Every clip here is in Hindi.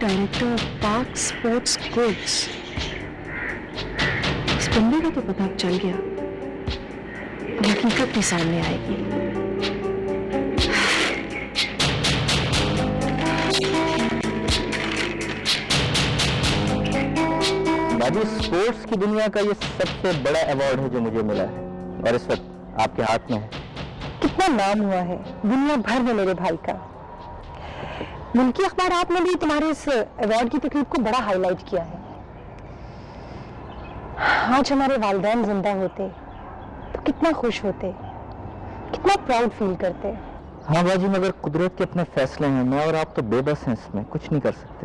Director of park sports goods. इस बंदे का तो पता अब चल गया, अब हकीकत भी सामने आएगी। बाजी, स्पोर्ट्स की दुनिया का ये सबसे बड़ा अवार्ड है जो मुझे मिला है और इस वक्त आपके हाथ में है। कितना नाम हुआ है दुनिया भर में मेरे भाई का। मुल्की अखबारात ने भी तुम्हारे इस अवार्ड की तकरीब को बड़ा हाईलाइट किया है। आज हमारे वालिदैन जिंदा होते तो कितना खुश होते, कितना प्राउड फील करते। हाँ बाजी, मगर कुदरत के अपने फैसले हैं, मैं और आप तो बेबस हैं, इसमें कुछ नहीं कर सकते।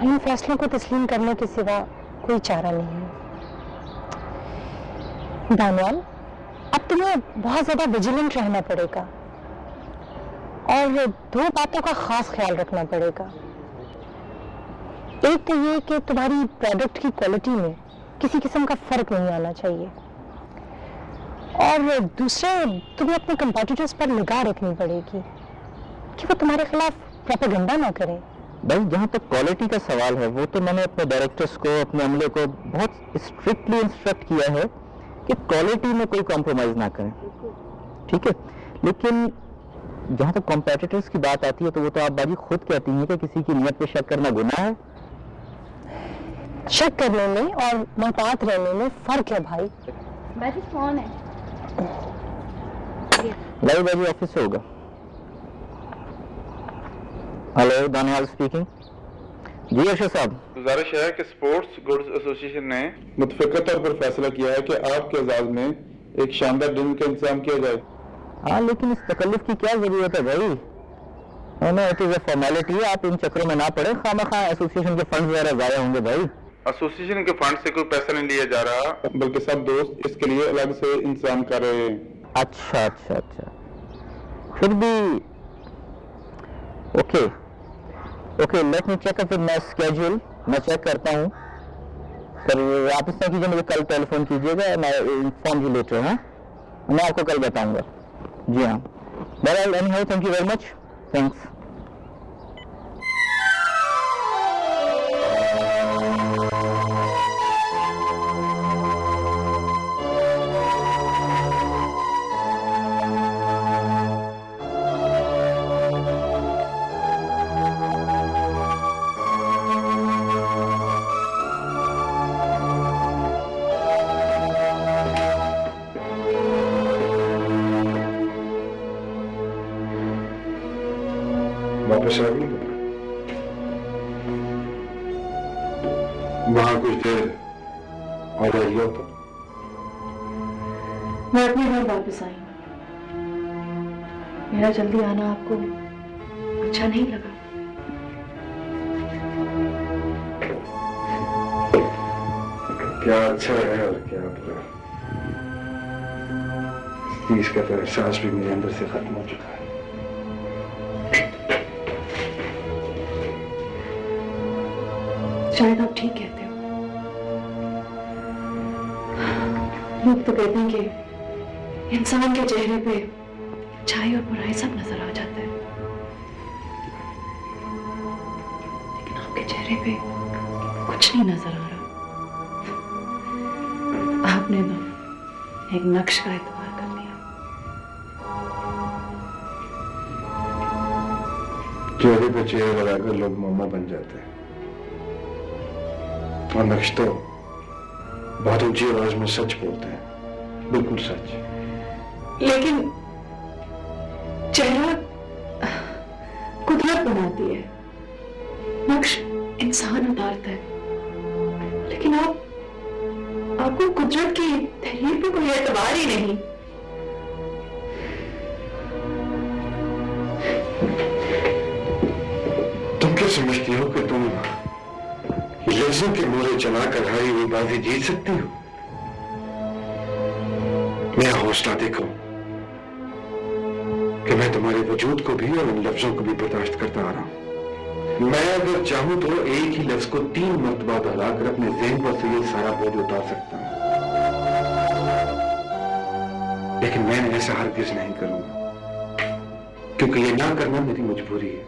इन फैसलों को तस्लीम करने के सिवा कोई चारा नहीं है। दानियाल, अब तुम्हें बहुत ज्यादा विजिलेंट रहना पड़ेगा और दो बातों का खास ख्याल रखना पड़ेगा। एक तो ये कि तुम्हारी प्रोडक्ट की क्वालिटी में किसी किस्म का फर्क नहीं आना चाहिए, और दूसरा तुम्हें अपने कंपटीटर्स पर निगाह रखनी पड़ेगी कि वो तुम्हारे खिलाफ प्रोपेगेंडा ना करें। भाई, जहाँ तक क्वालिटी का सवाल है वो तो मैंने अपने डायरेक्टर्स को, अपने अमले को बहुत स्ट्रिक्टली इंस्ट्रक्ट किया है कि क्वालिटी में कोई कॉम्प्रोमाइज ना करें, ठीक है। लेकिन जहाँ तक कॉम्पिटिटर्स की बात आती है तो वो तो आप बाजी खुद कहती हैं कि किसी की नियत पे शक करना गुनाह है। शक करने में और मोहतात रहने में फर्क है भाई। बाजी कौन है? भाई बाजी ऑफिस से होगा। Hello, Daniyal speaking. जी अरशद साहब, गुजारिश है कि स्पोर्ट्स गुड्स एसोसिएशन ने मुतफिका तौर पर फैसला किया है कि आपके एजाज में एक शानदार डिनर का इंतजाम किया जाए। हाँ, लेकिन इस तकल्लुफ की क्या जरूरत है भाई? इट इज अ फॉर्मेलिटी है, आप इन चक्रों में ना पड़े। खामखा एसोसिएशन के फंड वगैरह जाया होंगे भाई। एसोसिएशन के फंड से कोई पैसा नहीं लिया जा रहा, बल्कि सब दोस्त इसके लिए अलग से इंतजाम कर रहे हैं। अच्छा अच्छा अच्छा, फिर भी okay okay, let me check up with my schedule. मैं चेक करता हूँ, फिर आप इस तरह कीजिए, मुझे कल टेलीफोन कीजिएगा, मैं इन्फॉर्म यू लेटर। हाँ, मैं आपको कल बताऊंगा। जी हाँ, बहरहाल anyhow, thank you very much, thanks. वापस आ गई वहां कुछ देर और रहिए तो मैं अपने घर वापस आई। मेरा जल्दी आना आपको अच्छा नहीं लगा? क्या अच्छा है और क्या बुरा। इस चीज का तो एहसास भी मेरे अंदर से खत्म हो चुका है। शायद आप ठीक कहते हो। लोग तो कहते हैं कि इंसान के चेहरे पे अच्छाई और बुराई सब नजर आ जाता है, लेकिन आपके चेहरे पे कुछ नहीं नजर आ रहा। आपने तो एक नक्श का एतबार कर लिया। चेहरे पे चेहरे लगाकर लोग मोमा बन जाते हैं, और नक्श तो बहुत ऊंची आवाज में सच बोलते हैं, बिल्कुल सच। लेकिन चेहरा कुदरत बनाती है, नक्श इंसान उतारता है, लेकिन आपको कुदरत की तहरीर पे कोई एतबार ही नहीं। तुम क्या समझती हो कि तुम लफ्जों के मोरे चलाकर हारी हुई बाजी जीत सकती हो? मेरा हौसला देखो कि मैं तुम्हारे वजूद को भी और इन लफ्जों को भी बर्दाश्त करता आ रहा हूं। मैं अगर चाहूं तो एक ही लफ्ज को 3 मरतबा दोहराकर अपने ज़हन पर से ये सारा बोझ उतार सकता हूं, लेकिन मैं ऐसा हरगिज नहीं करूंगा, क्योंकि ये ना करना मेरी मजबूरी है।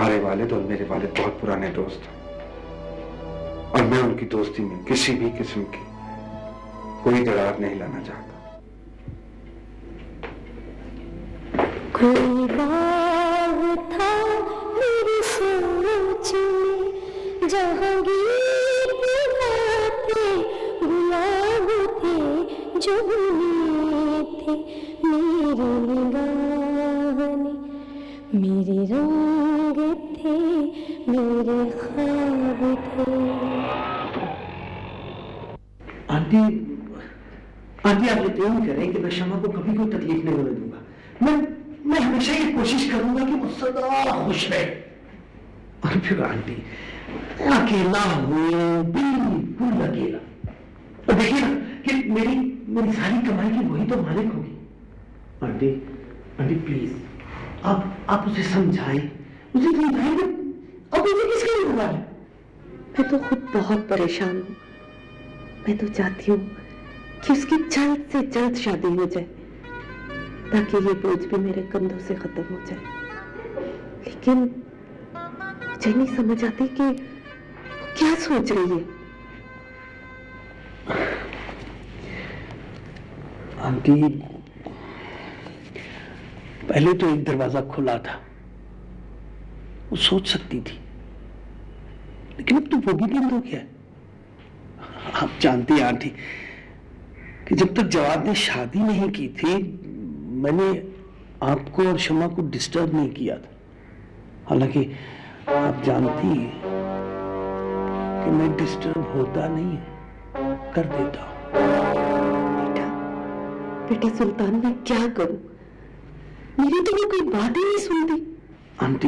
तुम्हारे वालिद और मेरे वालिद बहुत पुराने दोस्त हैं और मैं उनकी दोस्ती में किसी भी किस्म की कोई दरार नहीं लाना चाहता। कोई बाग था मेरी सोच में, जहांगीर बुलाते गुलाब थे जो बने थे मेरी निगाह ने, मेरे रंग थे मेरे ख्वाब थे। आंटी आंटी आप यकीन करें कि मैं शमा को कभी कोई तकलीफ नहीं होने दूंगा। मैं हमेशा ये कोशिश करूंगा कि वो सदा खुश रहे। और फिर आंटी अकेला हूं, बिल्कुल अकेला। और देखिए ना कि मेरी सारी कमाई की वही तो मालिक होगी। आंटी आंटी प्लीज आप उसे समझाएं कि अब मुझे किसके लिए हुआ है। मैं तो खुद बहुत परेशान हूँ। मैं तो चाहती हूँ कि उसकी जल्द से जल्द शादी हो जाए ताकि ये बोझ भी मेरे कंधों से खत्म हो जाए। लेकिन मुझे नहीं समझ आती कि वो क्या सोच रही है। आंटी पहले तो एक दरवाजा खुला था, वो सोच सकती थी, लेकिन अब तो वो भी बंद हो गया। आप जानती हैं आंटी कि जब तक जवाद ने शादी नहीं की थी मैंने आपको और शमा को डिस्टर्ब नहीं किया था। हालांकि आप जानती हैं कि मैं डिस्टर्ब होता नहीं कर देता हूं। बेटा सुल्तान, मैं क्या करूं? मेरी तो वो कोई बात ही नहीं सुनती। आंटी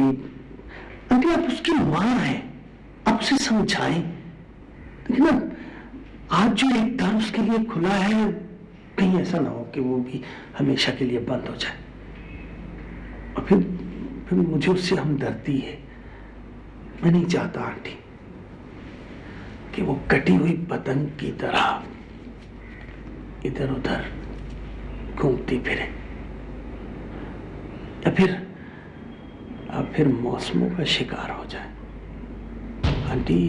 आप उसकी मां हैं, आप उसे समझाएं। लेकिन अब आज जो एक द्वार उसके लिए खुला है, कहीं ऐसा ना हो कि वो भी हमेशा के लिए बंद हो जाए। और फिर मुझे उससे हमदर्दी है। मैं नहीं चाहता आंटी कि वो कटी हुई पतंग की तरह इधर उधर घूमती फिरे या फिर मौसमों का शिकार हो जाए। आंटी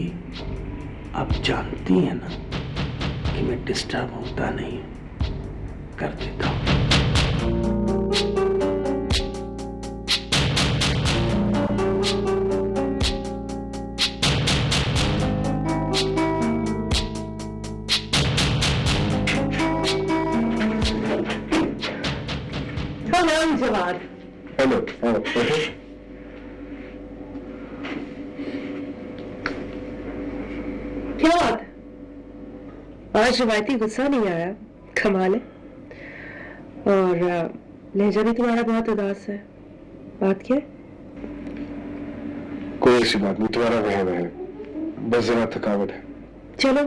आप जानती हैं ना कि मैं डिस्टर्ब होता नहीं, कर देता हूं। हेलो जवाद। हेलो क्या बात? आज रवायती गुस्सा नहीं आया, कमाल है। और लहजा भी तुम्हारा बहुत उदास है। बात क्या है? कोई ऐसी बात नहीं, तुम्हारा वहम है, बस जरा थकावट है। चलो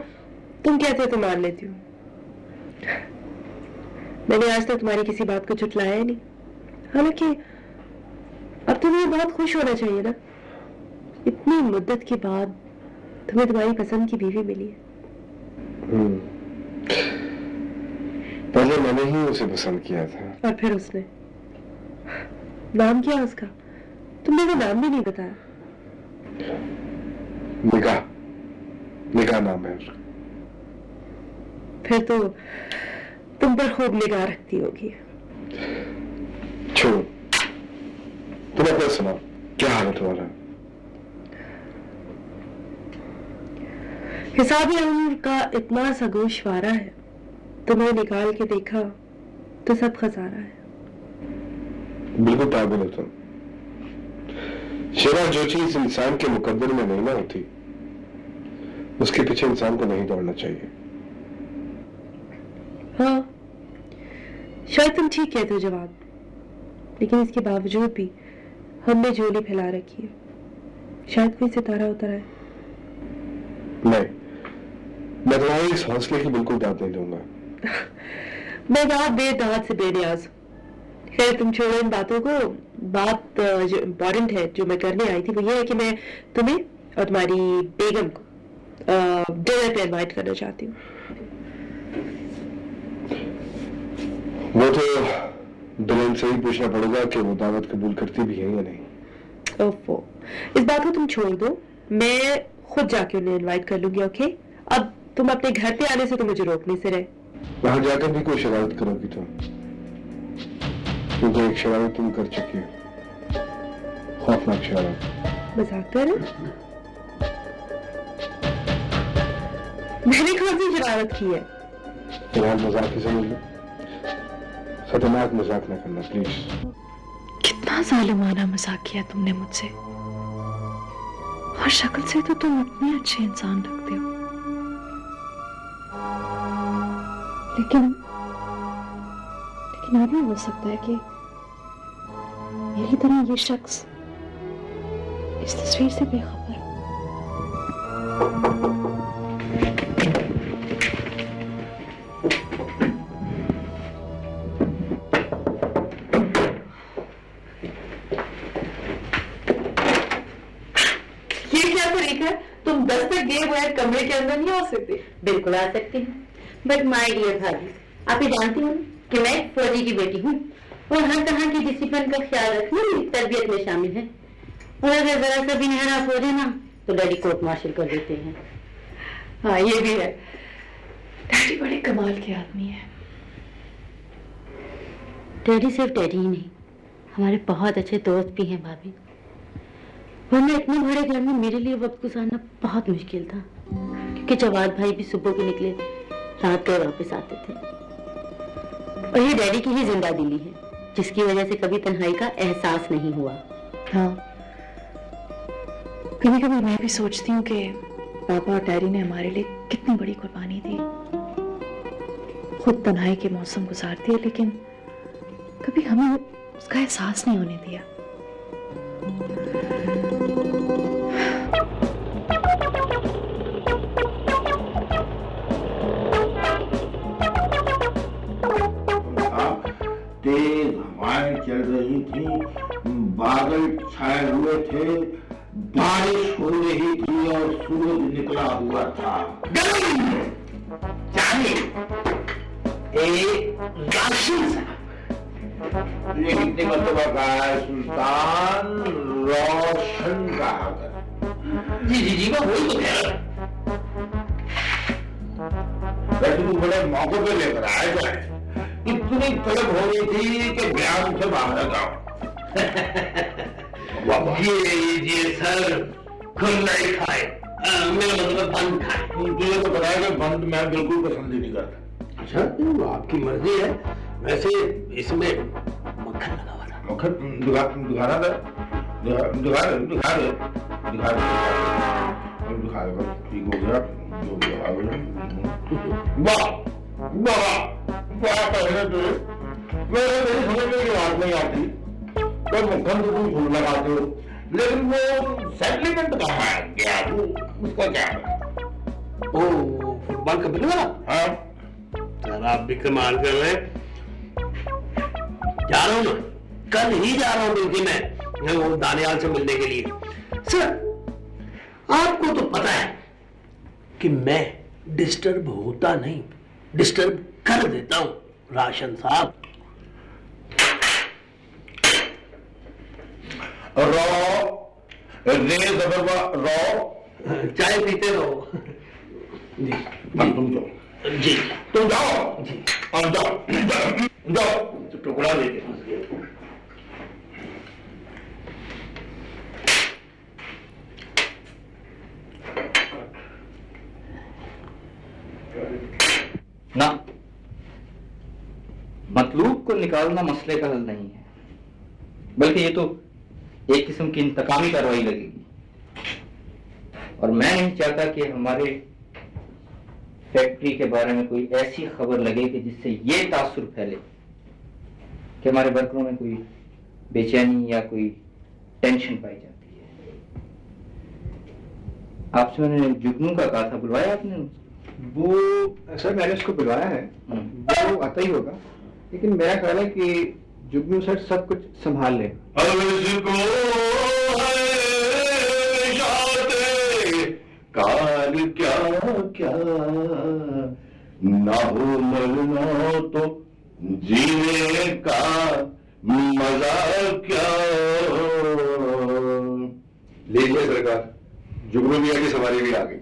तुम कहते हो तो मान लेती हूँ। मैंने आज तक तुम्हारी किसी बात को झुठलाया ही नहीं। हालांकि अब तुम्हें बहुत खुश होना चाहिए ना, इतनी मुद्दत के बाद तुम्हें तुम्हारी पसंद की बीवी मिली है। पहले मैंने ही उसे पसंद किया था। और फिर उसने? नाम क्या उसका? तुमने वो नाम भी नहीं बताया। निगाह नाम है उसका। फिर तो तुम पर खूब निगाह रखती होगी। छोड़ो, तुम अपना सुनाओ, क्या हाल है तुम्हारा? हिसाब उम्र का इतना सा गोशवारा है, तुम्हें निकाल के देखा तो सब खसारा है। बिल्कुल पागल हो तुम। शेरा, जो चीज इंसान के मुकद्दर में नहीं ना होती उसके पीछे इंसान को नहीं दौड़ना चाहिए। हाँ शायद तुम ठीक कहते हो जवाब, लेकिन इसके बावजूद भी हमने झोली फैला रखी है। शायद कोई सितारा उतर आए। नहीं, मैं तुम्हारे इस हौसले की बिल्कुल दाद नहीं दूंगा। मैं दाद बेदाद से बेनियाज। खैर तुम छोड़ो इन बातों को। बात जो इम्पोर्टेंट है जो मैं करने आई थी वो ये है कि मैं तुम्हें और तुम्हारी बेगम को डिनर पे इनवाइट करना चाहती हूँ। वो तो दुल्हन से ही पूछना पड़ेगा कि वो दावत कबूल करती भी है या नहीं। ओफो, इस बात को तुम छोड़ दो, मैं खुद जाके उन्हें इनवाइट कर लूंगी। ओके, अब तुम अपने घर पे आने से तो मुझे रोकने से रहे। वहां जाकर भी कोई शरारत करोगी तुम, क्योंकि एक शरारत तुम कर चुकी हो, खौफनाक शरारत। मजाक कर रहे हो? मैंने कौन सी शरारत की है? फिलहाल मजाक ही समझ लो, खतरनाक मजाक ना करना प्लीज। कितना जालिमाना मजाक किया तुमने मुझसे, और शक्ल से तो तुम इतने अच्छे इंसान लगते हो, लेकिन अब भी हो सकता है कि मेरी तरह ये शख्स इस तस्वीर से बेखबर हो। ये क्या तरीका है? तुम दस्तक दिए बगैर कमरे के अंदर नहीं आ सकते? बिल्कुल आ सकती हूँ, बट माय डियर भाभी, आप ये जानती हो कि मैं फौजी की बेटी हूँ और हर तरह की डिसिप्लिन का ख्याल रखना मेरी तरबियत में शामिल है। और अगर जरा सा भी निहराफ हो जाए ना तो डैडी कोर्ट मार्शल कर देते हैं। हाँ, ये भी है, डैडी बड़े कमाल के आदमी है। डैडी सिर्फ डैडी ही नहीं, हमारे बहुत अच्छे दोस्त भी हैं भाभी, वरना इतने बड़े घर में मेरे लिए वक्त गुजारना बहुत मुश्किल था, क्योंकि जवाद भाई भी सुबह के निकले रात को वापस आते थे। और ये डैडी की ही जिंदा दिली है, जिसकी वजह से कभी तन्हाई का एहसास नहीं हुआ। हाँ, कभी कभी मैं भी सोचती हूँ कि पापा और डैडी ने हमारे लिए कितनी बड़ी कुर्बानी दी, खुद तन्हाई के मौसम गुजार दिए, लेकिन कभी हमें उसका एहसास नहीं होने दिया। तेज हवाएं चल रही थी, बादल छाए हुए थे, बारिश हो रही थी और सूरज निकला हुआ था। ये कितने मरतबा कहा है सुल्तान, रोशन कहा कर। जी मैं वही तो कह रहा। वैसे तुम बड़े मौके पे लेकर आए जाए, इतनी तलब हो रही थी कि बयान से बाहर जाओ। ये सर खुला ही खाए, मेरा मतलब बंद खाए। तुझे तो पता है कि बंद मैं बिल्कुल पसंद ही नहीं करता। अच्छा, तो आपकी मर्जी है। वैसे इसमें मक्खन लगा हुआ था। मक्खन दिखाना था, दिखा दे, ठीक हो गया, जो भी आ गया। वाह पहले तो मेरे समझ में की बात नहीं आती, तो मक्खन तो तुम फूल लगाते हो, लेकिन वो सेटलमेंट कहाँ है क्या, वो उसका क्या है? ओ फुटबॉल का बिल वाला? हाँ सर, आप भी कमाल कर रहे। जा रहा हूँ ना, कल ही जा रहा हूँ बल्कि मैं वो दानियाल से मिलने के लिए। सर आपको तो पता है कि मैं डिस्टर्ब होता नहीं, डिस्टर्ब कर देता हूं राशन साहब। चाय पीते रहो जी। तुम जाओ जी, तुम जाओ जी, और जाओ टुकड़ा लेके। ना, मतलूब को निकालना मसले का हल नहीं है, बल्कि ये तो एक किस्म की इंतकामी कार्रवाई लगेगी। और मैं नहीं चाहता कि हमारे फैक्ट्री के बारे में कोई ऐसी खबर लगे कि जिससे ये तासुर फैले कि हमारे वर्करों में कोई बेचैनी या कोई टेंशन पाई जाती है। आपसे मैंने जुगनू का कहा था, बुलवाया आपने? वो सर मैंने उसको बुलवाया है, वो आता ही होगा, लेकिन मेरा ख्याल है कि जुगनू सर सब कुछ संभाल ले। काल क्या क्या ना हो मरना तो जीने का मजा क्या। लीजिए सरकार, जुगनू मियाँ की सवारी भी आ गई।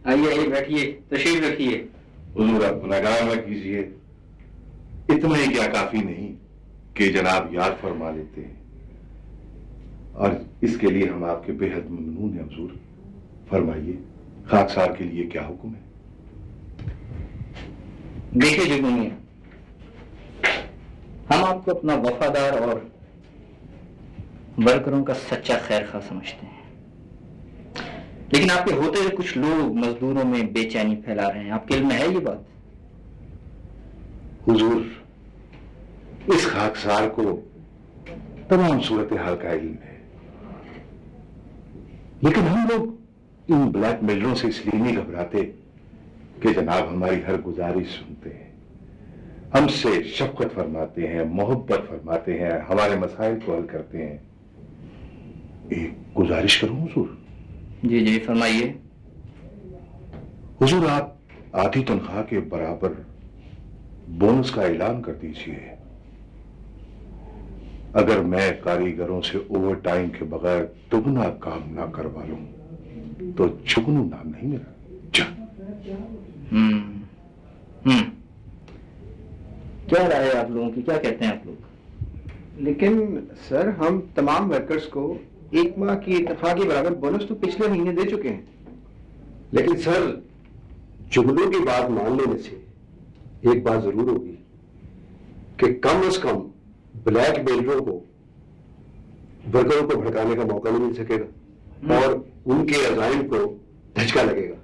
आइए आइए बैठिए, तशरीफ रखिए। हुजूर आप गुनाहगार न कीजिए, इतना ही क्या काफी नहीं कि जनाब याद फरमा लेते हैं, और इसके लिए हम आपके बेहद ममनून हैं हुजूर। फरमाइए, खाकसार के लिए क्या हुक्म है? देखिए जुगनू मियां, हम आपको अपना वफादार और वर्करों का सच्चा खैर खा समझते हैं, लेकिन आपके होते हुए कुछ लोग मजदूरों में बेचैनी फैला रहे हैं। आपके इल्म में है ये बात? हुजूर, इस खाकसार को तमाम सूरत हाल का इल्म है, लेकिन हम लोग इन ब्लैक मेलरों से इसलिए नहीं घबराते कि जनाब हमारी हर गुजारिश सुनते हैं, हमसे शफकत फरमाते हैं, मोहब्बत फरमाते हैं, हमारे मसाइल को हल करते हैं। एक गुजारिश करूं हुजूर? जी जी फरमाइए। हुजूर, आप आधी तनख्वाह के बराबर बोनस का ऐलान कर दीजिए। अगर मैं कारीगरों से ओवर टाइम के बगैर दुगना काम ना करवा लूं तो जुगनू नाम नहीं मेरा। क्या राय है आप लोगों की, क्या कहते हैं आप लोग? लेकिन सर, हम तमाम वर्कर्स को एक माह की तनख्वाह के बराबर बोनस तो पिछले महीने दे चुके हैं। लेकिन सर, जुगनू की बात मान लेने से एक बात जरूर होगी कि कम से कम ब्लैक मेलरों को, वर्करों को भड़काने का मौका नहीं मिल सकेगा और उनके अजाइम को धचका लगेगा,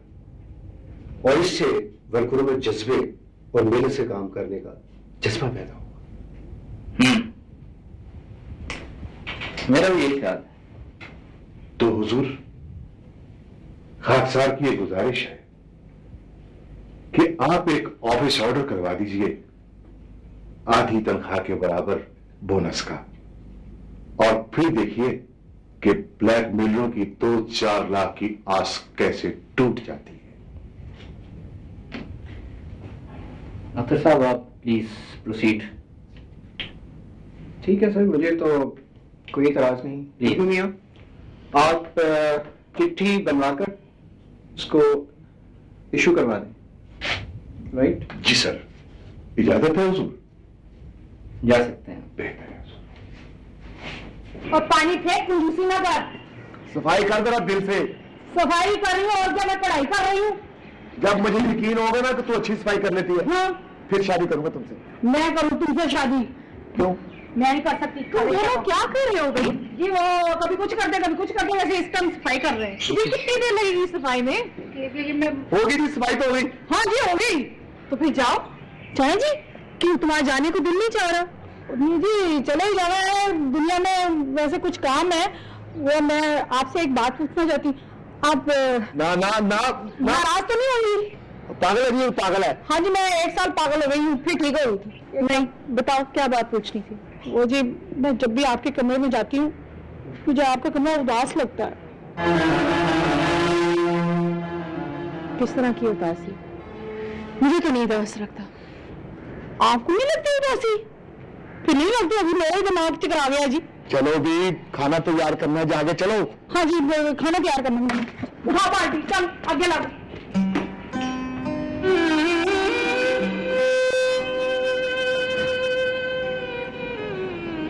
और इससे वर्करों में जज्बे और मेहनत से काम करने का जज्बा पैदा होगा। मेरा भी यही ख्याल है। तो हुजूर, खाकसार की एक गुजारिश है कि आप एक ऑफिस ऑर्डर करवा दीजिए आधी तनख्वाह के बराबर बोनस का, और फिर देखिए कि ब्लैक मेलरों की 2-4 लाख की आस कैसे टूट जाती है। अख्तर साहब, आप प्लीज प्रोसीड। ठीक है सर, मुझे तो कोई इतराज नहीं। जुगनू मियां, आप चिट्ठी बनवाकर उसको इशू करवा दें। राइट? जी सर, इजाजत है हुजूर? जा सकते हैं। बेहतर है। और पानी फेंक, कंजूसी ना कर। सफाई कर जरा दिल से। सफाई कर रही हूँ और क्या मैं पढ़ाई कर रही हूँ? जब मुझे यकीन होगा ना कि तू अच्छी सफाई कर लेती है, हाँ, फिर शादी करूंगा तुमसे। मैं करूँ तुमसे शादी? क्यों? मैं नहीं कर सकती। तुम दोनों क्या कर रहे हो भाई? जी वो कभी कुछ कर दे, कभी कुछ कर दे, वैसे इस टाइम सफाई कर रहे हैं। ये कितनी देर लगेगी सफाई में? होगी जी, सफाई तो होगी। हाँ जी हो गई। तो फिर जाओ। चाहे जी? क्यों, तुम्हारा जाने को दिल नहीं चाह रहा? नहीं जी, चले ही जाना है, दुनिया में वैसे कुछ काम है। वो मैं आपसे एक बात पूछना चाहती हूँ। आप ना ना ना नाराज तो नहीं होंगी? पागल है जी, पागल है। हाँ जी, मैं 1 साल पागल हो गई हूँ, फिर ठीक हो गई थी। नहीं, बताओ क्या बात पूछनी थी? वो जी, मैं जब भी आपके कमरे में जाती हूँ मुझे आपका कमरा उदास लगता है। किस तरह की उदासी? मुझे तो नहीं उदास लगता। आपको नहीं लगती उदासी? फिर नहीं लगती, अभी मेरे दिमाग चकरा गया जी। चलो भी, खाना तैयार करना है, जाके चलो। हाँ जी, खाना तैयार करना है। उठा पार्टी, चल आगे लग।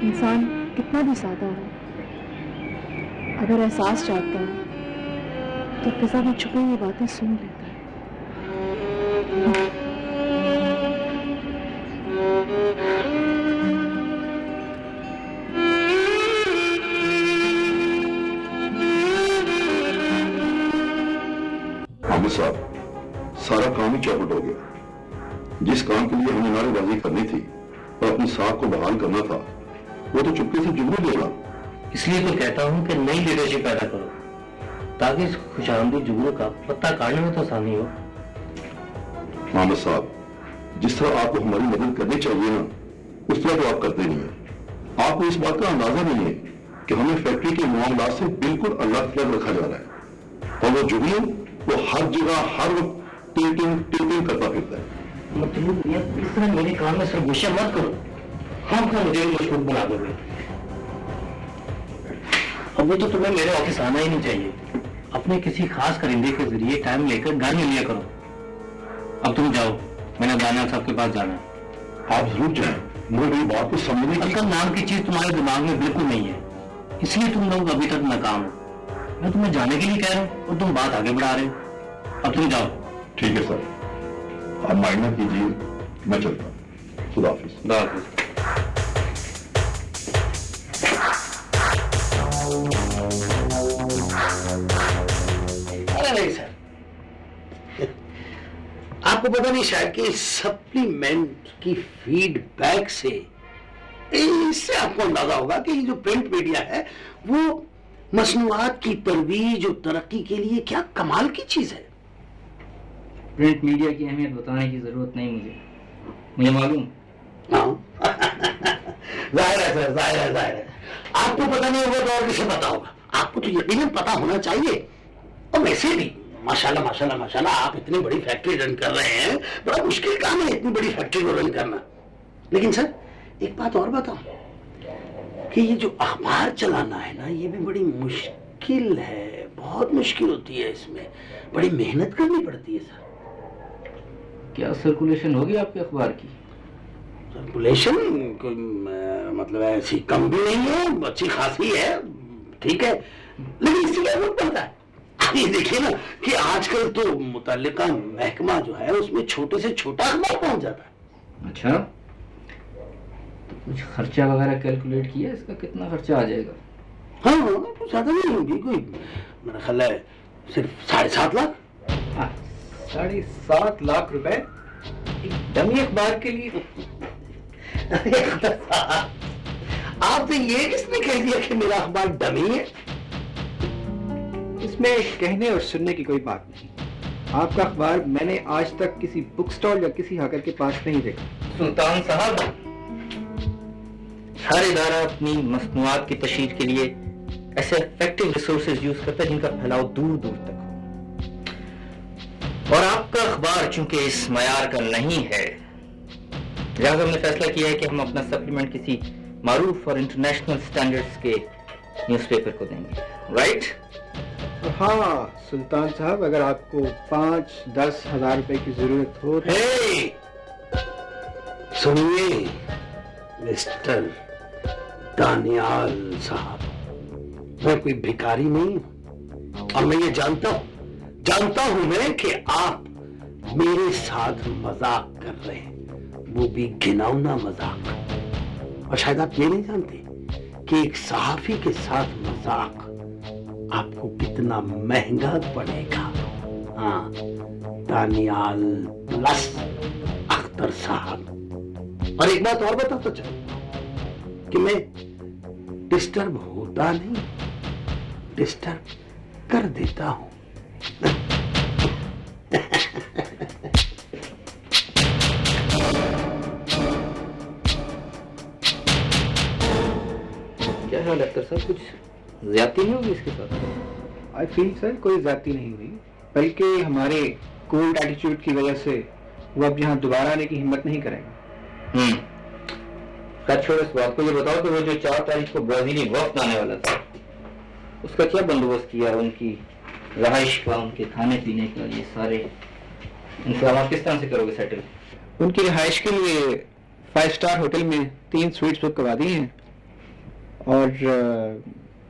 इंसान कितना भी सादा हो, अगर एहसास चाहता हो तो फिजा में छुपी हुई बातें सुन लेता है। हामिद साहब, सारा काम ही चौपट हो गया। जिस काम के लिए हमें नारेबाजी करनी थी और अपनी साख को बहाल करना था, वो तो चुपके से जुगनू ले रहा। इसलिए तो कहता हूँ कि नई लीडरशिप पैदा करो, ताकि इस खुशामदी जुगनू का पत्ता काटने में तो आसानी हो। मोहम्मद साहब, जिस तरह आपको हमारी मदद करनी चाहिए ना, उस तरह तो आप करते नहीं है। आपको इस बात का अंदाजा नहीं है कि हमें फैक्ट्री के मामला से बिल्कुल अलग थलग रखा जा रहा है, और वो जुगनू वो हर जगह हर वक्त टिल्टिंग करता फिरता है। मतलब इस तरह मेरे काम में सरगोशियां मत करो, हम का मुझे मशहूर बना दोगे। अब वो तो तुम्हें मेरे ऑफिस आना ही नहीं चाहिए, अपने किसी खास करिंदे के जरिए टाइम लेकर घर में लिया करो। अब तुम जाओ, मैंने दानियाल साहब के पास जाना है। आप जरूर जाएं, मुझे मेरी बात को समझने की। अक्ल नाम की चीज तुम्हारे दिमाग में बिल्कुल नहीं है, इसलिए तुम लोग अभी तक नाकाम हो। मैं तुम्हें जाने के लिए कह रहा हूँ और तुम बात आगे बढ़ा रहे हो। अब तुम जाओ। ठीक है सर, आप माइंड ना कीजिए, मैं चलता हूँ। खुदा हाफिज। खुदा हाफिज। अरे नहीं सर, आपको पता नहीं शायद कि सप्लीमेंट की फीडबैक से इससे आपको अंदाजा होगा कि जो प्रिंट मीडिया है वो मसनूआत की तरवीज और तरक्की के लिए क्या कमाल की चीज है। प्रिंट मीडिया की अहमियत बताने की जरूरत नहीं मुझे मालूम। हाँ जाहिर है सर, जाहिर है। आपको पता नहीं होगा तो और किसे पता होगा, आपको तो यकीनन पता होना चाहिए। और वैसे भी माशाल्लाह माशाल्लाह माशाल्लाह, आप इतनी बड़ी फैक्ट्री रन कर रहे हैं, बड़ा मुश्किल काम है इतनी बड़ी फैक्ट्री को रन करना। लेकिन सर एक बात और बताऊं कि ये जो अखबार चलाना है ना, ये भी बड़ी मुश्किल है, बहुत मुश्किल होती है, इसमें बड़ी मेहनत करनी पड़ती है सर। क्या सर्कुलेशन होगी आपके अखबार की? सर्कुलेशन मतलब ऐसी कम भी नहीं है, अच्छी खासी है, ठीक है, लेकिन इससे क्या वक्त बनता है। ये देखिए ना कि आजकल तो मुतल्लिका महकमा जो है उसमें छोटे से छोटा अखबार पहुंच जाता है। अच्छा, तो कुछ खर्चा वगैरह कैलकुलेट किया इसका, कितना खर्चा आ जाएगा? हाँ कुछ ज्यादा नहीं होगी, कोई मेरा ख्याल है सिर्फ 7.5 लाख। 7.5 लाख रुपए एक डमी अखबार के लिए? आपसे ये किसने कह दिया कि मेरा अखबार डमी है? इसमें कहने और सुनने की कोई बात नहीं। आपका अखबार मैंने आज तक किसी बुक स्टॉल या किसी हाकर के पास नहीं देखा। सुल्तान साहब, हर इदारा अपनी मसनूआत की तशहीर के लिए ऐसे इफेक्टिव रिसोर्सेज यूज करता है जिनका फैलाव दूर दूर तक हो, और आपका अखबार चूंकि इस मयार का नहीं है, लिहाजा हमने फैसला किया है कि हम अपना सप्लीमेंट किसी मारूफ और इंटरनेशनल स्टैंडर्ड्स के न्यूज़पेपर को देंगे। राइट? हाँ सुल्तान साहब, अगर आपको 5-10 हजार रुपए की जरूरत हो तो... सुनिए मिस्टर दानियाल साहब, मैं कोई भिखारी नहीं हूं, और मैं ये जानता हूं मैं कि आप मेरे साथ मजाक कर रहे हैं, वो भी घिनौना मजाक। और शायद आप ये नहीं जानते कि एक सहाफी के साथ मजाक आपको कितना महंगा पड़ेगा। हाँ, दानियाल प्लस अख्तर साहब। और एक बात और बताता चलो कि मैं डिस्टर्ब होता नहीं, डिस्टर्ब कर देता हूं। क्या हाल है अख्तर साहब, कुछ ज्यादती नहीं होगी इसके साथ? आई फील सर कोई ज्यादती नहीं हुई, बल्कि हमारे कोल्ड एटीट्यूड की वजह से वो अब यहाँ दोबारा आने की हिम्मत नहीं करेंगे। खैर छोड़ो इस बात को, ये बताओ कि वो जो 4 तारीख को ब्राजीली वफ्द आने वाला था, उसका क्या बंदोबस्त किया? उनकी रहाइश का, उनके खाने पीने का, ये सारे इंतजाम किस तरह से करोगे सेटल? उनकी रिहाइश के लिए 5 स्टार होटल में 3 स्वीट्स बुक करवा दी हैं, और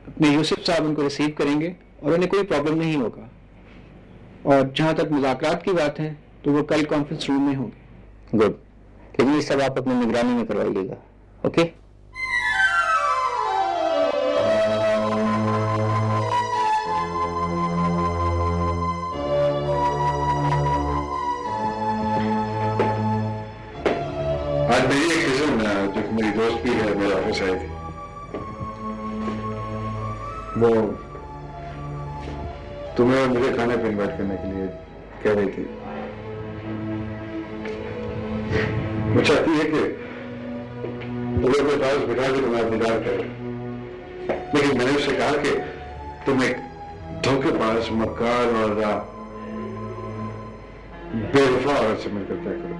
अपने यूसुफ साहब उनको रिसीव करेंगे और उन्हें कोई प्रॉब्लम नहीं होगा। और जहां तक मुज़ाकरात की बात है तो वो कल कॉन्फ्रेंस रूम में होंगे। गुड, लेकिन ये सब आप अपनी निगरानी में करवाइएगा। ओके? आज मेरी एक कजिन जो मेरी दोस्त भी है, मेरे ऑफिस आई थी। वो तुम्हें और मुझे खाने पे इनवाइट करने के लिए कह रही थी। वो चाहती है कि तुम्हें अपने पास बिठा के तुम्हारा दीदार करे, लेकिन मैंने उससे कहा कि तुम एक धोखेबाज, मक्कार और बेवफा औरत से मिलकर तय करो।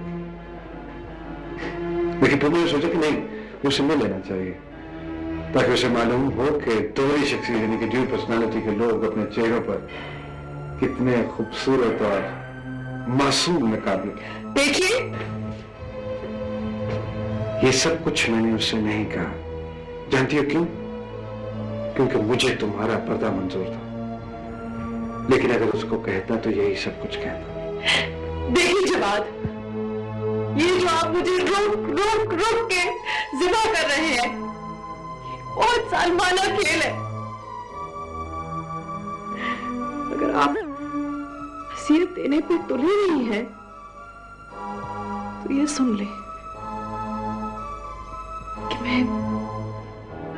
लेकिन तुमने सोचा कि नहीं, उसे मिल लेना चाहिए। ताकि उसे मालूम हो कि दोहरी शख्सियत यानी कि ड्यू पर्सनालिटी के लोग अपने चेहरों पर कितने खूबसूरत और मासूम नकाब लगे। देखिए, ये सब कुछ मैंने उससे नहीं कहा। जानती हो क्यों? क्योंकि मुझे तुम्हारा पर्दा मंजूर था, लेकिन अगर उसको कहता तो यही सब कुछ कहता। देखिए जवाद, ये जो आप मुझे रोक रोक रोक के जिबा कर रहे हैं, बहुत सालमाना खेल है। अगर आप वसीयत देने पे तुले नहीं है तो ये सुन ले कि मैं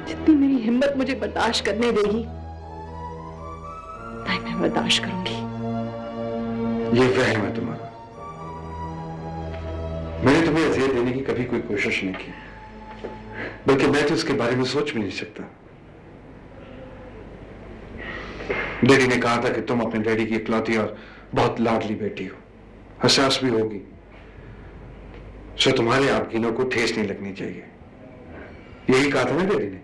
जितनी मेरी हिम्मत मुझे बर्दाश्त करने देगी ताकि मैं बर्दाश्त करूंगी। ये वहम है तुम्हारा। मैंने तुम्हें अज़ियत देने की कभी कोई कोशिश नहीं की, बल्कि मैं तो इसके बारे में सोच भी नहीं सकता। डैडी ने कहा था कि तुम अपने डैडी की इकलौती और बहुत लाडली बेटी हो, हसास भी होगी, सो तुम्हारे आपकीनों को ठेस नहीं लगनी चाहिए। यही कहा था ना डैडी ने?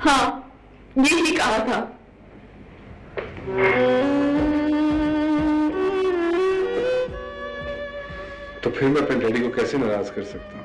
हाँ, यही कहा था। तो फिर मैं अपने डैडी को कैसे नाराज कर सकता हूं?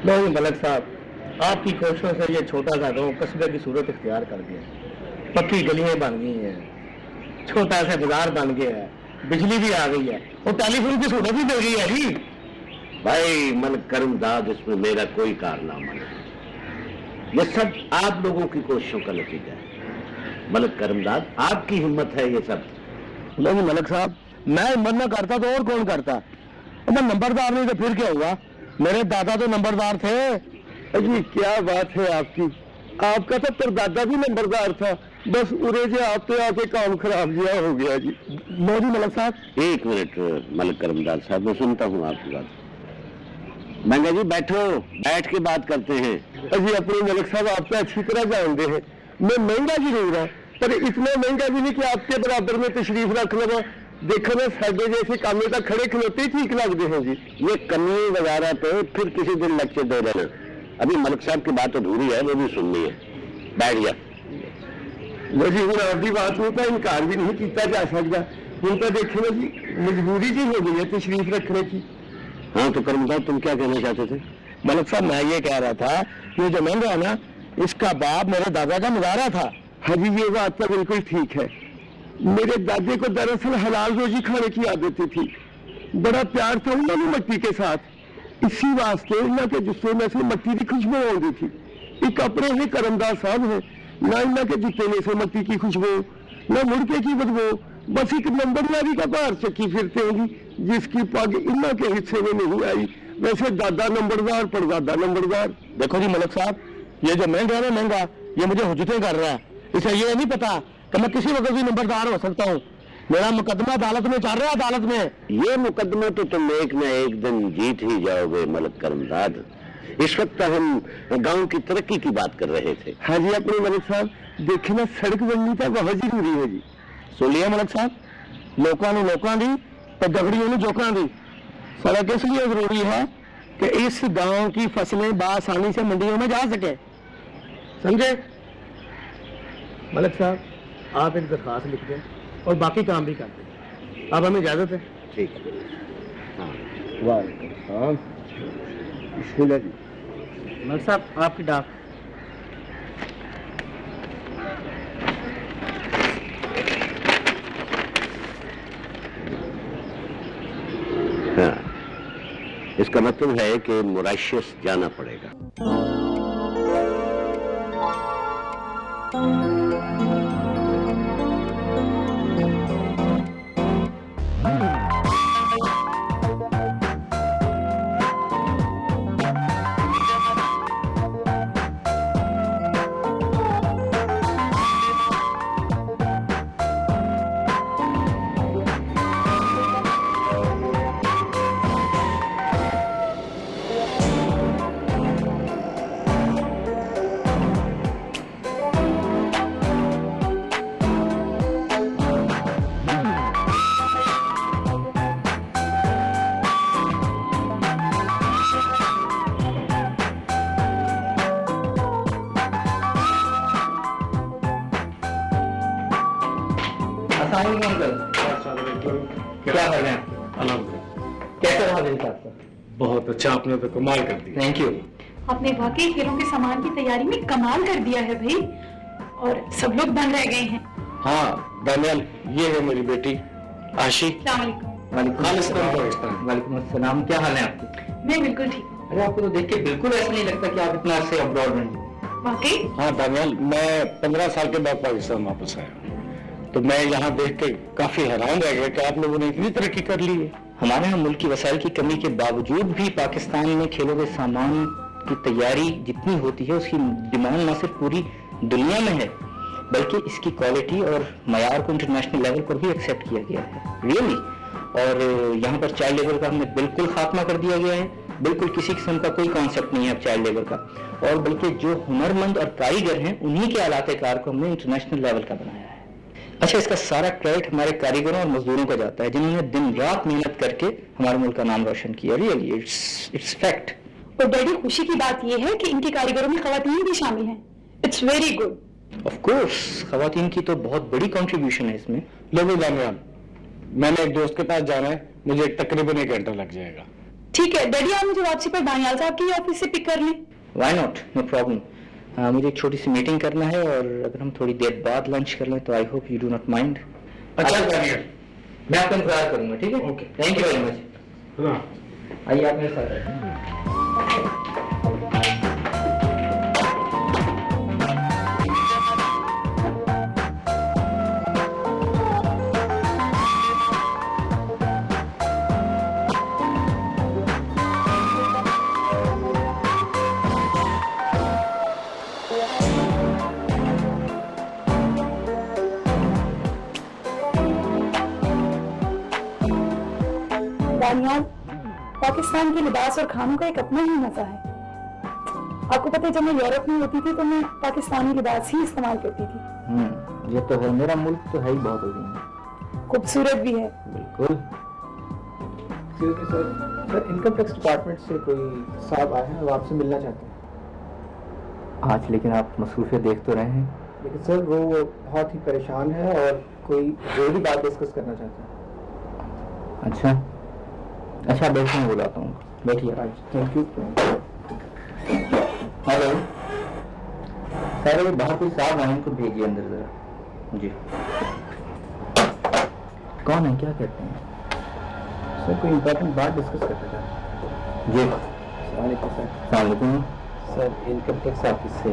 नहीं मलक साहब, आपकी कोशिशों से ये छोटा सा गाँव कस्बे की सूरत इख्तियार कर दिया। पक्की गलियां बन गई हैं, छोटा सा बाजार बन गया है, बिजली भी आ गई है और टेलीफोन की सहूलत भी मिल गई है जी। भाई मलक करमदाद, इसमें मेरा कोई कारनामा नहीं। ये सब आप लोगों की कोशिशों का नतीजा है। मलक करमदाद, आपकी हिम्मत है ये सब। नहीं मलक साहब, मैं हिम्मत न करता तो और कौन करता? मैं नंबरदार नहीं तो फिर क्या हुआ? मेरे दादा तो नंबरदार थे। जी क्या बात है आपकी, आपका तो परदादा भी नंबरदार था, बस उरे जे आते आके काम खराब जिया हो गया जी। मोदी मलक साहब, एक मिनट मलक करमदाद साहब, मैं सुनता हूँ आपकी बात। मंगा जी बैठो, बैठ के बात करते हैं। अजी अपने मलक साहब आप तो अच्छी तरह जानते हैं, मैं महंगा जरूर है पर इतना महंगा भी नहीं कि आपके बराबर में तशरीफ रख लगा। देखो ना साडे जैसे कामे तक खड़े खलोते ठीक लगते हैं जी। ये कमी वगैरह पे फिर किसी दिन लेक्चर दे लेना, अभी मलक साहब की बात अधूरी है, वो भी सुननी है। बैठ जा। लो जी हूँ आपकी बात हो तो इनकार भी नहीं किया जा सकता। हूँ तो देखो ना जी मजबूरी जी हो गई है तशरीफ रखने की। हाँ तो करमदाद, तुम क्या कहना चाहते थे? मलक साहब मैं ये कह रहा था कि जो महंगा है ना, इसका बाप मेरे दादा का मुजारा था। हाँ जी ये बात तो बिल्कुल ठीक है। मेरे दादे को दरअसल हलाल रोजी खाने की आदत थी, बड़ा प्यार था उन्होंने मिट्टी के साथ, इसी वास्ते इन्हों के जुस्से में से मिट्टी की खुशबू आती थी। एक अपने ही करमदाद साहब है, ना इन्हों के जुत्ते में से मिट्टी की खुशबू, ना मुड़के की बदबू, बस एक नंबरदारी का भार चक्की फिरते होगी जिसकी पग इन्हों के हिस्से में नहीं आई। वैसे दादा नंबरदार परदादा नंबरदार। देखो जी मलक साहब, ये जो महंगा है ना महंगा, ये मुझे हुज्जतें कर रहा है। इसे ये नहीं पता कि मैं किसी वक्त भी नंबरदार हो सकता हूँ। मेरा मुकदमा अदालत में चल रहा है, अदालत में। ये मुकदमा तो तुम एक न एक दिन जीत ही जाओगे मलक करमदाद। इस वक्त हम गांव की तरक्की की बात कर रहे थे। हाँ जी अपने मलिक साहब, देखे ना सड़क बननी तो बहुत जरूरी है जी। सुनिए मलिक साहब, लोगों ने लोगों दी तो दगड़ियों ने जोकों दी। सड़क इसलिए जरूरी है कि इस गांव की फसलें बआसानी से मंडियों में जा सके, समझे? मलिक साहब आप एक दरखास्त लिख दें और बाकी काम भी कर दें। अब हमें इजाजत है। ठीक है। हाँ, वाह बिस्मिल्लाह जी। मलिक साहब आपकी डाक। हाँ, इसका मतलब है कि मॉरिशस जाना पड़ेगा। क्या कर रहे हैं? कैसे रहा दिन आपका? बहुत अच्छा, आपने तो कमाल कर दिया। Thank you. आपने वाकई खेलों के सामान की तैयारी में कमाल कर दिया है भाई, और सब लोग दंग रह गए हैं। हाँ दानियल, ये है मेरी बेटी आशी। वालेकुम अस्सलाम। क्या हाल है आपके? मैं बिल्कुल ठीक हूँ। अरे आपको तो देख के बिल्कुल ऐसा नहीं लगता कि आप इतना अच्छे अब्रॉड में हैं। वाकई? हाँ दानियल, मैं 15 साल के बाद पाकिस्तान वापस आया, तो मैं यहाँ देख के काफी हैरान रह गया कि आप लोगों ने इतनी तरक्की कर ली है। हमारे यहाँ मुल्क की वसाइल की कमी के बावजूद भी पाकिस्तान में खेलों के सामान की तैयारी जितनी होती है उसकी डिमांड न सिर्फ पूरी दुनिया में है बल्कि इसकी क्वालिटी और मयार को इंटरनेशनल लेवल पर भी एक्सेप्ट किया गया है। रियली। और यहाँ पर चाइल्ड लेबर का हमने बिल्कुल खात्मा कर दिया गया है। बिल्कुल किसी किस्म का कोई कॉन्सेप्ट नहीं है अब चाइल्ड लेबर का, और बल्कि जो हुनरमंद और कारीगर हैं उन्हीं के आलाते कार को हमने इंटरनेशनल लेवल का बनाया है। अच्छा, इसका सारा क्रेडिट हमारे कारीगरों और मजदूरों को जाता है जिन्होंने दिन रात मेहनत करके हमारे मुल्क का नाम रोशन किया। Really it's fact. और डैडी, खुशी की बात यह है कि इनके कारीगरों में खवातीन भी शामिल हैं। It's very good. Of course, खवातीन की तो बहुत बड़ी कंट्रीब्यूशन है इसमें। लोगों दानियल, मैंने एक दोस्त के पास जाना है, मुझे तकरीबन 1 घंटा लग जाएगा। ठीक है डैडी, आप मुझे वापसी पर दानियाल साहब की ऑफिस से पिक कर लें। Why not, no problem. मुझे एक छोटी सी मीटिंग करना है और अगर हम थोड़ी देर बाद लंच कर लें तो I hope you do not mind. अच्छा दानियल, मैं आपका इंतजार करूंगा। ठीक है? Okay, thank you very much. आइए आप मेरे साथ बैठें। दानियाल, पाकिस्तान के लिबास और खानों का एक अपना ही मजा है। आपको पता है, जब मैं यूरोप में होती थी तो मैं पाकिस्तानी लिबास ही इस्तेमाल करती थी। ये तो है, मेरा मुल्क तो है ही बहुत अजीम, खूबसूरत भी है। बिल्कुल। सर, इनकम टैक्स डिपार्टमेंट से कोई साहब आए हैं, वो आपसे मिलना चाहते हैं। आज लेकिन आप मसरूफियत देख तो रहे हैं। लेकिन सर वो बहुत ही परेशान है और कोई जरूरी बात डिस्कस करना चाहते हैं। अच्छा बैठिए, मैं बुलाता हूँ। बैठिए। Thank you. हेलो सर, वो बाहर कोई साहब आए, उनको भेजिए अंदर जरा। जी। कौन है, क्या कहते हैं? सर कोई इम्पोर्टेंट बात डिस्कस करना चाहते हैं। जी। अस्सलाम वालेकुम सर, इनकम टैक्स ऑफिस से।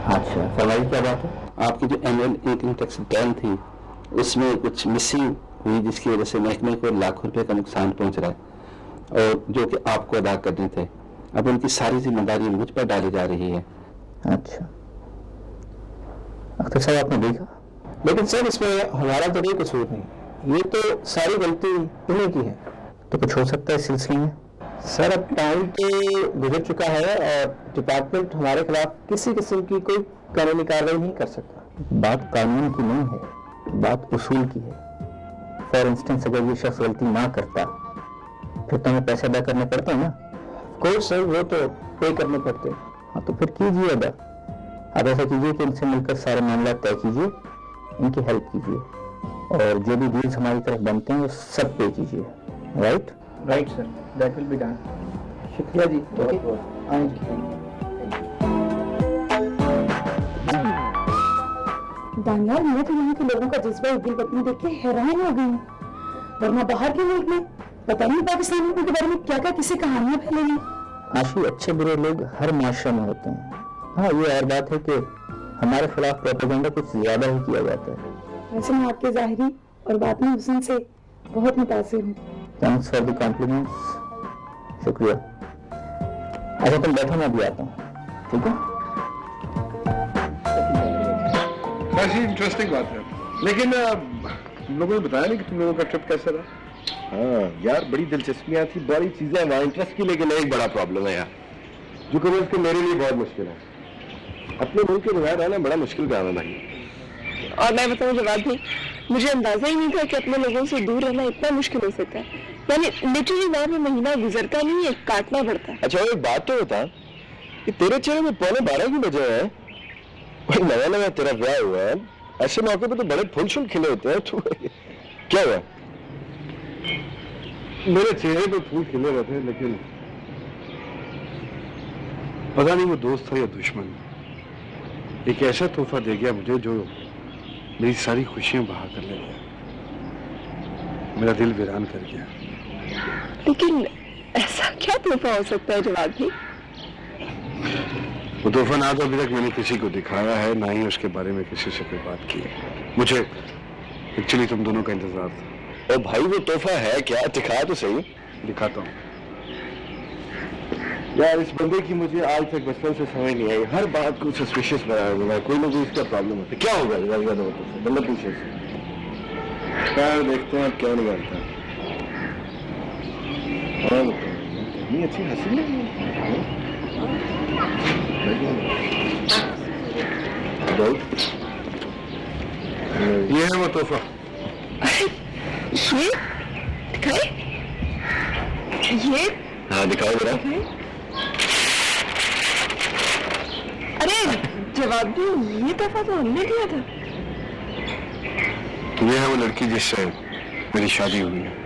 अच्छा, फरमाइए क्या बात है? आपकी जो एनुअल इनकम टैक्स रिटर्न थी उसमें कुछ मिसिंग हुई जिसकी वजह से महकमे को लाखों रुपए का नुकसान पहुंच रहा है और जो कि आपको अदा करने थे। अब उनकी सारी जिम्मेदारी मुझ पर डाली जा रही है। अच्छा, अख्तर साहब आपने देखा? लेकिन सर इसमें हमारा तो कोई कसूर नहीं, ये तो सारी गलती इन्हीं की है। तो कुछ हो सकता है इस सिलसिले में? सर अब टाइम तो गुजर चुका है और डिपार्टमेंट हमारे खिलाफ किसी किस्म की कोई कानूनी कार्रवाई नहीं कर सकता। बात कानून की नहीं है, बात उसूल की है। फॉर इंस्टेंस, अगर ये शख्स गलती ना करता फिर तो हमें पैसे अदा करने पड़ते हैं ना। कोर्स सर, वो तो पे करने पड़ते हैं। हाँ, तो फिर कीजिए अदा। अब ऐसा कीजिए कि इनसे मिलकर सारे मामला तय कीजिए इनकी हेल्प कीजिए और जो भी डील्स हमारी तरफ बनते हैं वो सब पे कीजिए। Right right sir, that will be done. शुक्रिया जी। ओके, आए जी। दानियाल, मैं तो यहाँ के लोगों का जज्बा दिल वतनी देख के हैरान हो गई हूँ। वरना बाहर के मुल्क में पता नहीं पाकिस्तान में उनके बारे में क्या क्या किसी कहानियां फैलेंगी। आशु, अच्छे बुरे लोग हर माशरे में होते हैं। हाँ, ये और बात है कि हमारे खिलाफ प्रोपेगेंडा कुछ ज्यादा ही किया जाता है। वैसे मैं आपके ज़ाहिरी और बातनी हुस्न से बहुत मुतासिर हूँ। Thanks for the compliments. शुक्रिया। अच्छा तुम बैठो, मैं भी आता हूँ। ठीक है? वैसे इंटरेस्टिंग बात है, लेकिन तुम लोगों ने बताया नहीं कि तुम लोगों का ट्रिप कैसा रहा? हाँ यार, बड़ी दिलचस्पियां थी, बड़ी चीजें हैं वहाँ इंटरेस्ट की, लेकिन एक बड़ा प्रॉब्लम है यार, जो कभी उसके मेरे लिए बहुत मुश्किल है। अपने मुल्क के बगैर रहना बड़ा मुश्किल काम है भाई। और मैं बताऊं जवाब भी, मुझे अंदाजा ही नहीं था कि अपने लोगों से दूर रहना इतना मुश्किल हो सकता है। यानी लिटरली वहां में महीना गुजरता नहीं है, काटना पड़ता है। अच्छा एक बात तो बता कि तेरे चेहरे में 11:15 क्यों बजे हैं? भाई नया नया तेरा ब्याह हुआ है, ऐसे मौके पे तो बड़े फूल शुल खिले होते हैं। तू क्या हुआ? मेरे चेहरे पे फूल खिले हुए थे, लेकिन पता नहीं वो दोस्त था या दुश्मन, एक ऐसा तोहफा दे गया मुझे जो मेरी सारी खुशियां बहा कर ले गया, मेरा दिल वीरान कर गया। लेकिन ऐसा क्या तोहफा हो सकता है जवाब भी? वो तोहफा ना तो अभी तक मैंने किसी को दिखाया है, ना ही उसके बारे में किसी से कोई बात की है। मुझे एक्चुअली तुम दोनों का इंतजार था। ओ भाई वो तोहफा है क्या? दिखा तो सही। दिखाता हूँ। यार इस बंदे की मुझे आज तक बचपन से समझ नहीं आई, हर बात को सस्पिशियस बनाया हुआ है, कोई ना कोई इसका प्रॉब्लम होता है। क्या होगा बंदा पूछे यार, देखते हैं क्या निकालता है। और इतनी अच्छी हंसी नहीं ये है वो तोहफा। ये दिखाए? ये हाँ दिखाओ जरा। अरे जवाब भी, ये तोहफा तो हमने दिया था। ये है वो लड़की जिससे मेरी शादी हुई है।